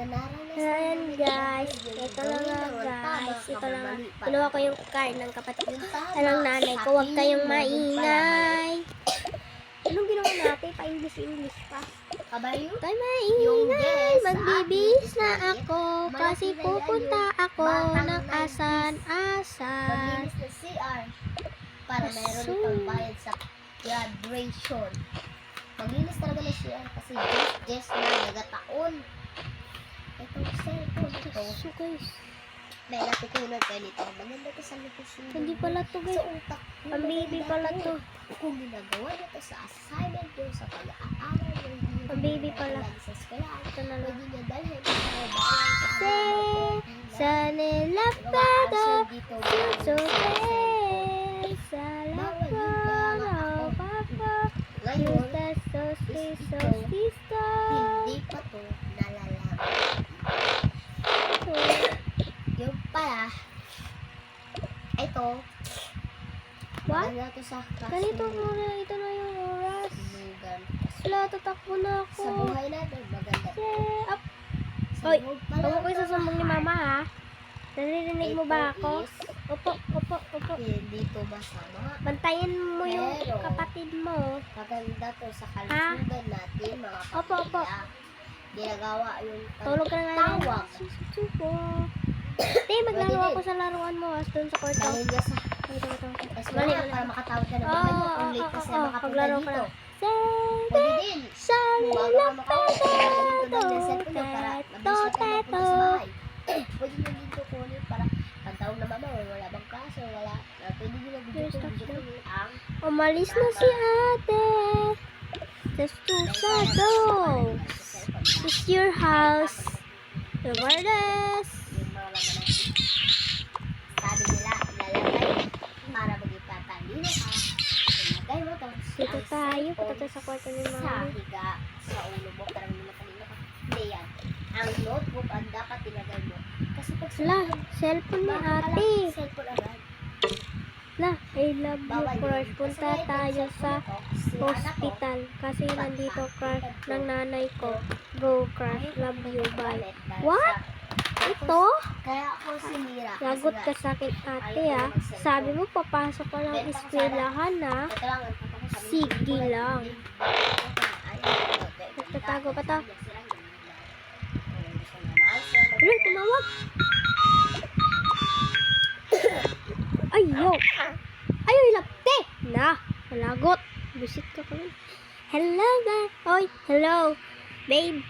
Ayan guys, ito lang nga guys. Ito lang nga. Kinuha ko yung card ng kapatid ng nanay ko. Huwag kayong maingay. Anong ginawa natin? Pa-English pa. Huwag kayong maingay. Magbibis na ako. Kasi pupunta ako ng asan-asan. Maglinis na CR para mayroon itong bayad sa graduation. Maglinis talaga ng CR kasi just na nagataon. Itong cellphone ito. So guys, may natutunan kayo nito. Maganda to sa natutunan. hindi pala to guys. Sa utak. Ang baby pala to. Kung ginagawa nyo to sa assignment nyo, sa pag-aaral nyo, Ang baby pala. sa eskwelahan, Ito na lang. pwede nyo dalhin sa trabaho. Sa nilapado. Dito, So sa lapado. Papa. ngayon, Sisto. hindi pa to nalalaman. Yung pala, ito, What? maganda to sa Ganito muna. Ito na yung oras. Lugan. Wala, tatakbo na ako. Sa buhay natin, maganda. Up. Sa Oy, loob pa huwag lang mo ko ng isasumbong ni heart, mama ha. Naririnig mo ba ako? is Opo. hindi to masama. Bantayan mo yung Pero, kapatid mo. Maganda to sa kalusugan natin, mga Opo. pamilya. Ginagawa yung Tulog ka na lang. tawag. Susubo. Te, maglaro ako sa laruan mo. Doon sa kwarto. Dalhin niya sa Ito. eskwela para makatawag ka ng mga nyo kung late kasi makapunta Paglaro ka dito. na. Pwede din. Sa Bago ka makawag, lapado. tulad ng cellphone nyo para mabilis ka tayo mapunta sa bahay. Pwede nyo din ito kunin para pagtawag na mama, wala bang kaso, wala. Pwede nyo lang video call ang Umalis na si ate. Just to shadow. It's your house. The wireless. yung mga laman natin. Sabi nila, ilalagay para maging tatalino ka. Ilagay mo tapos Dito ang tayo. cellphone Punta sa kwarto ni sa mami. higa, sa ulo mo, parang hindi matalino ka. Hindi yan. Ang notebook ang dapat ilagay mo. Kasi pag La, cellphone ni ate. cellphone agad. La, I love you, Bawal crush. yun. Punta Kasi tayo cellphone sa ito, si anak ko, hospital. Kasi nandito crush ng nanay ko. Go, crush. Love you, bye. galit dahil What? sa- Ito? Kaya ako sinira. kasi Lagot nga, ka sa akin, ate, ha. Sabi mo, papasok ka lang eskwelahan, ha. ito lang ang papa ko sabi, Sige "Hindi mo lang." hindi mo ayaw, Nagtatago pa to. Hello, Hello, tumawag. Ayaw. Ayaw, ilapte. Na, malagot. Bisit ka pa rin. Hello, guys. Oy, hello. Babe.